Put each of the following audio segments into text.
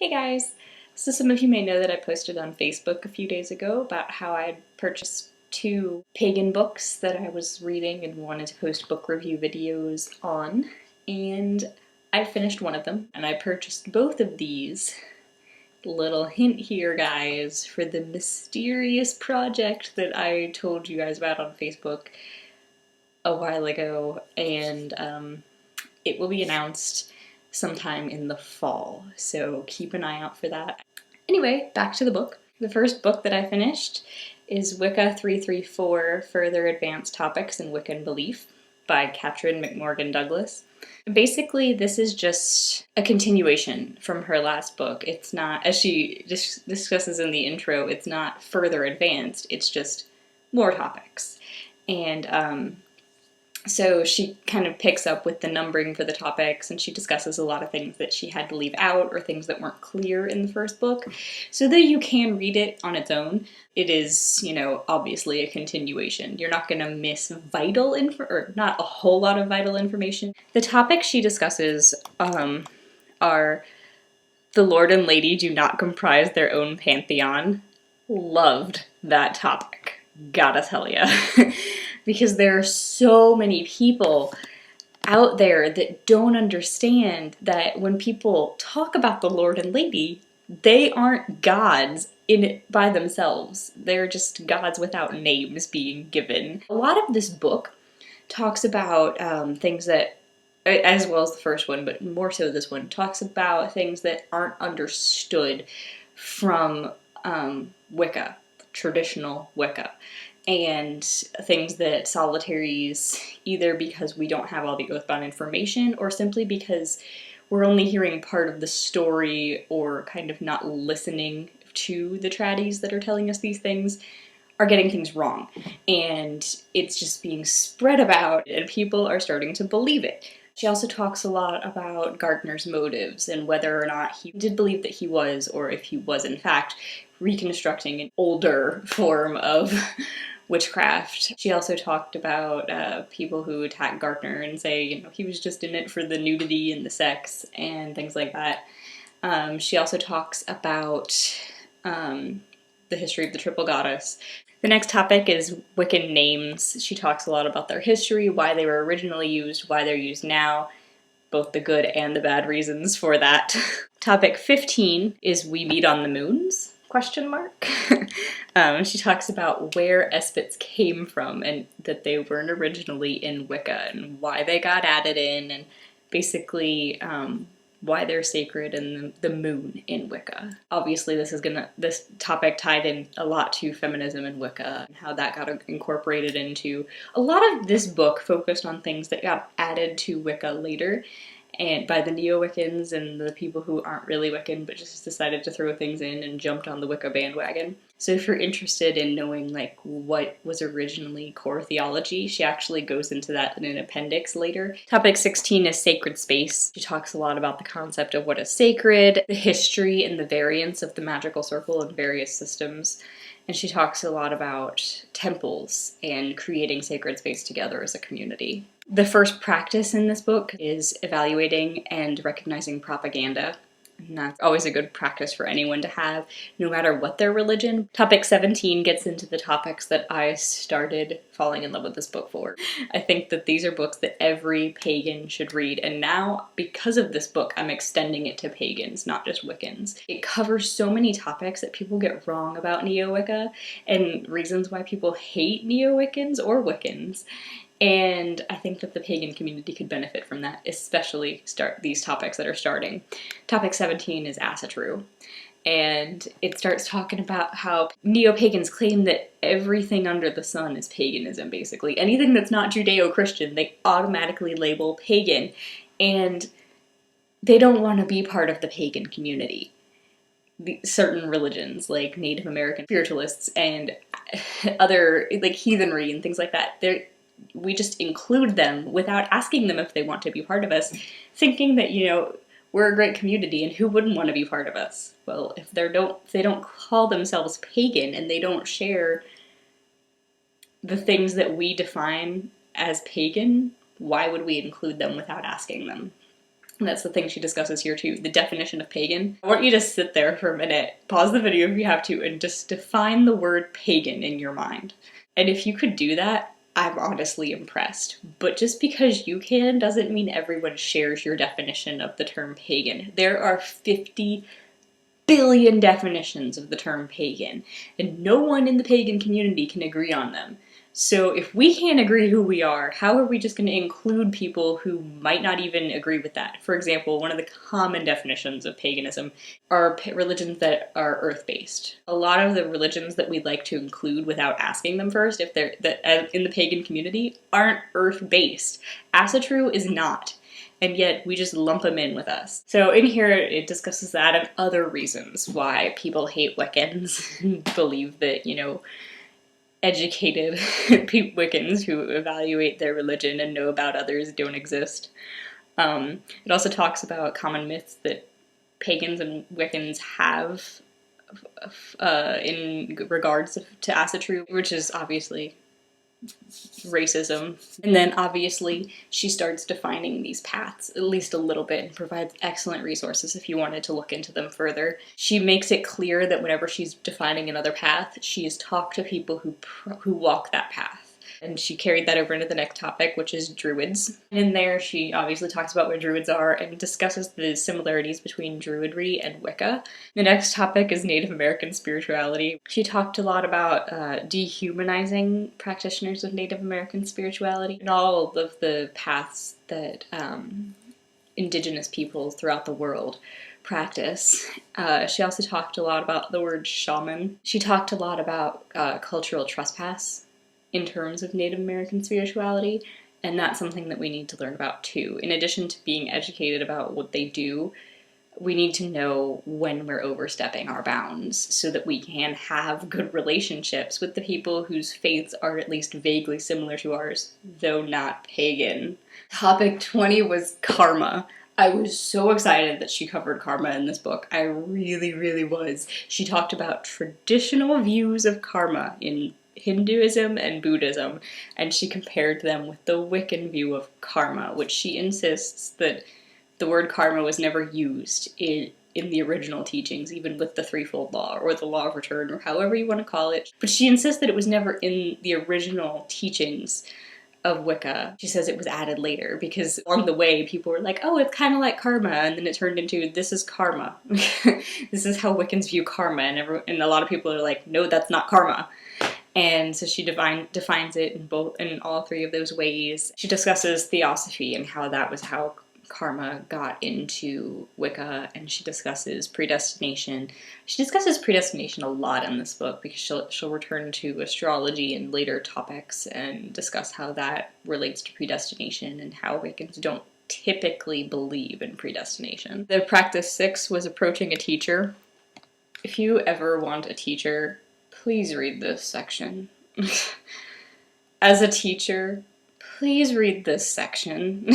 Hey guys! So some of you may know that I posted on Facebook a few days ago about how I had purchased two pagan books that I was reading and wanted to post book review videos on, and I finished one of them, and I purchased both of these. Little hint here, guys, for the mysterious project that I told you guys about on Facebook a while ago, and it will be announced sometime in the fall, so keep an eye out for that. Anyway, back to the book. The first book that I finished is Wicca 334 Further Advanced Topics in Wiccan Belief by MacMorgan-Douglas. Basically, this is just a continuation from her last book. It's not, as she discusses in the intro, it's not further advanced, it's just more topics. And so she kind of picks up with the numbering for the topics, and she discusses a lot of things that she had to leave out or things that weren't clear in the first book. So though you can read it on its own, it is, obviously a continuation. You're not going to miss vital or not a whole lot of vital information. The topics she discusses are the Lord and Lady do not comprise their own pantheon. Loved that topic, gotta tell ya. Because there are so many people out there that don't understand that when people talk about the Lord and Lady, they aren't gods in it by themselves. They're just gods without names being given. A lot of this book talks about things that, as well as the first one, but more so this one, talks about things that aren't understood from Wicca, traditional Wicca, and things that solitaries, either because we don't have all the oathbound information or simply because we're only hearing part of the story or kind of not listening to the tradies that are telling us these things, are getting things wrong. And it's just being spread about and people are starting to believe it. She also talks a lot about Gardner's motives and whether or not he did believe that he was, or if he was in fact, reconstructing an older form of witchcraft. She also talked about people who attack Gardner and say, he was just in it for the nudity and the sex and things like that. She also talks about the history of the triple goddess. The next topic is Wiccan names. She talks a lot about their history, why they were originally used, why they're used now, both the good and the bad reasons for that. Topic 15 is We Meet on the Moons? Question mark. She talks about where Esphits came from and that they weren't originally in Wicca and why they got added in, and basically why they're sacred and the moon in Wicca. Obviously this topic tied in a lot to feminism and Wicca and how that got incorporated into a lot of this book. Focused on things that got added to Wicca later, and by the Neo-Wiccans and the people who aren't really Wiccan but just decided to throw things in and jumped on the Wicca bandwagon. So if you're interested in knowing what was originally core theology, she actually goes into that in an appendix later. Topic 16 is sacred space. She talks a lot about the concept of what is sacred, the history and the variance of the magical circle in various systems. And she talks a lot about temples and creating sacred space together as a community. The first practice in this book is evaluating and recognizing propaganda. And that's always a good practice for anyone to have, no matter what their religion. Topic 17 gets into the topics that I started falling in love with this book for. I think that these are books that every pagan should read, and now, because of this book, I'm extending it to pagans, not just Wiccans. It covers so many topics that people get wrong about Neo-Wicca, and reasons why people hate Neo-Wiccans or Wiccans. And I think that the pagan community could benefit from that, especially these topics that are starting. Topic 17 is Asatru. And it starts talking about how neo-pagans claim that everything under the sun is paganism, basically. Anything that's not Judeo-Christian, they automatically label pagan. And they don't want to be part of the pagan community. Certain religions, like Native American spiritualists and other, heathenry and things like that, we just include them without asking them if they want to be part of us, thinking that, we're a great community and who wouldn't want to be part of us? Well, if they don't call themselves pagan and they don't share the things that we define as pagan, why would we include them without asking them? And that's the thing she discusses here too, the definition of pagan. I want you to sit there for a minute, pause the video if you have to, and just define the word pagan in your mind. And if you could do that, I'm honestly impressed. But just because you can doesn't mean everyone shares your definition of the term pagan. There are 50 billion definitions of the term pagan, and no one in the pagan community can agree on them. So if we can't agree who we are, how are we just going to include people who might not even agree with that? For example, one of the common definitions of paganism are religions that are earth-based. A lot of the religions that we'd like to include without asking them first, if they're in the pagan community, aren't earth-based. Asatru is not. And yet we just lump them in with us. So in here it discusses that and other reasons why people hate Wiccans and believe that, you know, educated Wiccans who evaluate their religion and know about others don't exist. It also talks about common myths that pagans and Wiccans have in regards to Asatru, which is obviously racism. And then obviously she starts defining these paths at least a little bit and provides excellent resources if you wanted to look into them further. She makes it clear that whenever she's defining another path, she has talked to people who walk that path. And she carried that over into the next topic, which is Druids. And in there, she obviously talks about what Druids are and discusses the similarities between Druidry and Wicca. The next topic is Native American spirituality. She talked a lot about dehumanizing practitioners of Native American spirituality and all of the paths that indigenous peoples throughout the world practice. She also talked a lot about the word shaman. She talked a lot about cultural trespass in terms of Native American spirituality, and that's something that we need to learn about too. In addition to being educated about what they do, we need to know when we're overstepping our bounds so that we can have good relationships with the people whose faiths are at least vaguely similar to ours, though not pagan. Topic 20 was karma. I was so excited that she covered karma in this book. I really, really was. She talked about traditional views of karma in Hinduism and Buddhism, and she compared them with the Wiccan view of karma, which she insists that the word karma was never used in the original teachings, even with the threefold law, or the law of return, or however you want to call it. But she insists that it was never in the original teachings of Wicca. She says it was added later, because along the way people were like, oh, it's kind of like karma, and then it turned into, this is karma. This is how Wiccans view karma, and a lot of people are like, no, that's not karma. And so she defines it in all three of those ways. She discusses theosophy and how that was how karma got into Wicca, and she discusses predestination. She discusses predestination a lot in this book because she'll return to astrology in later topics and discuss how that relates to predestination and how Wiccans don't typically believe in predestination. The practice 6 was approaching a teacher. If you ever want a teacher, please read this section. As a teacher, please read this section.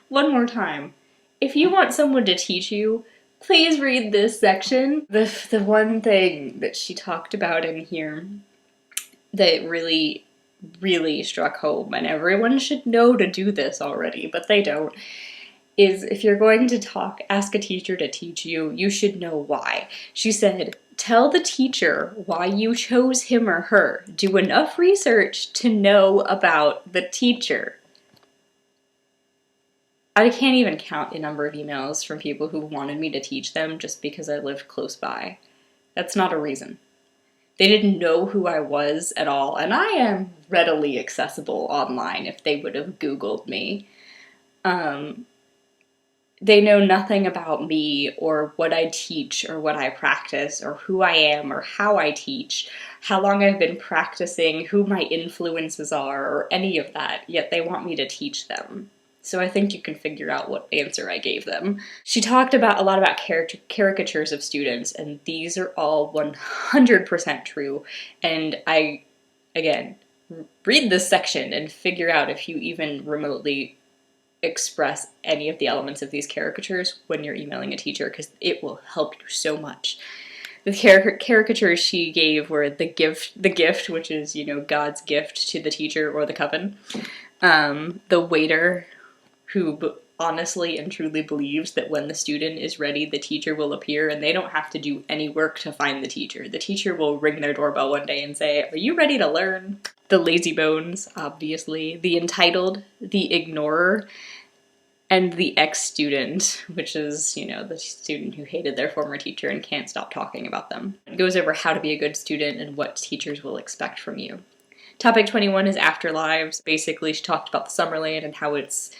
One more time. If you want someone to teach you, please read this section. The one thing that she talked about in here that really, really struck home, and everyone should know to do this already, but they don't, is if you're going to ask a teacher to teach you, you should know why. She said, tell the teacher why you chose him or her. Do enough research to know about the teacher. I can't even count the number of emails from people who wanted me to teach them just because I lived close by. That's not a reason. They didn't know who I was at all, and I am readily accessible online if they would have Googled me. They know nothing about me or what I teach or what I practice or who I am or how I teach, how long I've been practicing, who my influences are, or any of that, yet they want me to teach them. So I think you can figure out what answer I gave them. She talked a lot about caricatures of students, and these are all 100% true. And again, read this section and figure out if you even remotely express any of the elements of these caricatures when you're emailing a teacher, because it will help you so much. The caricatures she gave were the gift, which is, you know, God's gift to the teacher or the coven. The waiter, who honestly and truly believes that when the student is ready, the teacher will appear, and they don't have to do any work to find the teacher. The teacher will ring their doorbell one day and say, "Are you ready to learn?" The lazy bones, obviously. The entitled, the ignorer, and the ex-student, which is, you know, the student who hated their former teacher and can't stop talking about them. It goes over how to be a good student and what teachers will expect from you. Topic 21 is afterlives. Basically, she talked about the Summerland and how it's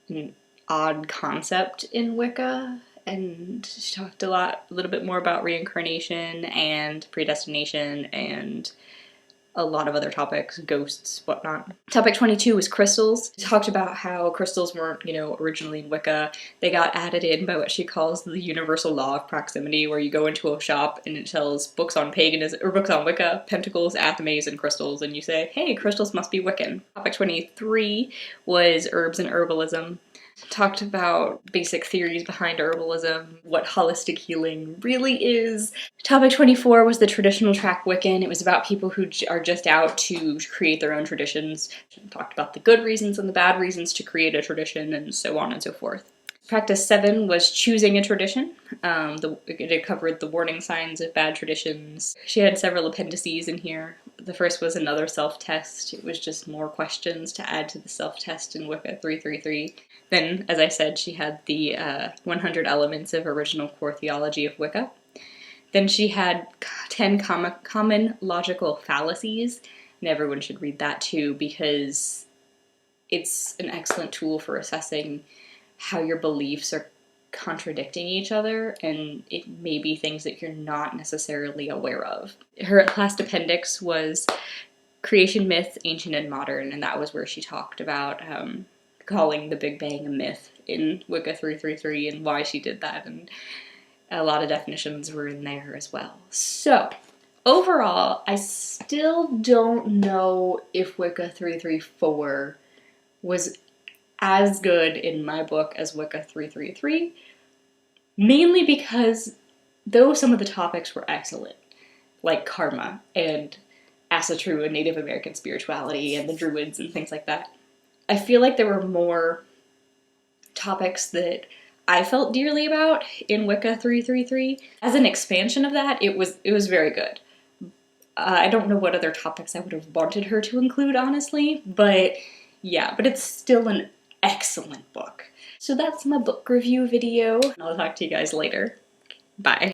an odd concept in Wicca, and she talked a little bit more about reincarnation and predestination and a lot of other topics, ghosts, whatnot. Topic 22 was crystals. She talked about how crystals weren't, you know, originally in Wicca. They got added in by what she calls the universal law of proximity, where you go into a shop and it tells books on paganism, or books on Wicca, pentacles, athames, and crystals, and you say, hey, crystals must be Wiccan. Topic 23 was herbs and herbalism. Talked about basic theories behind herbalism, what holistic healing really is. Topic 24 was the traditional track Wiccan. It was about people who are just out to create their own traditions. Talked about the good reasons and the bad reasons to create a tradition, and so on and so forth. Practice 7 was choosing a tradition. It covered the warning signs of bad traditions. She had several appendices in here. The first was another self-test. It was just more questions to add to the self-test in Wicca 333. Then, as I said, she had the 100 elements of original core theology of Wicca. Then she had 10 common logical fallacies, and everyone should read that too, because it's an excellent tool for assessing how your beliefs are contradicting each other, and it may be things that you're not necessarily aware of. Her last appendix was creation myth, ancient and modern, and that was where she talked about calling the Big Bang a myth in Wicca 333 and why she did that, and a lot of definitions were in there as well. So, overall, I still don't know if Wicca 334 was as good in my book as Wicca 333, mainly because though some of the topics were excellent, like karma and Asatru and Native American spirituality and the Druids and things like that, I feel like there were more topics that I felt dearly about in Wicca 333. As an expansion of that, it was very good. I don't know what other topics I would have wanted her to include, honestly, but yeah, but it's still an excellent book. So that's my book review video. I'll talk to you guys later. Bye.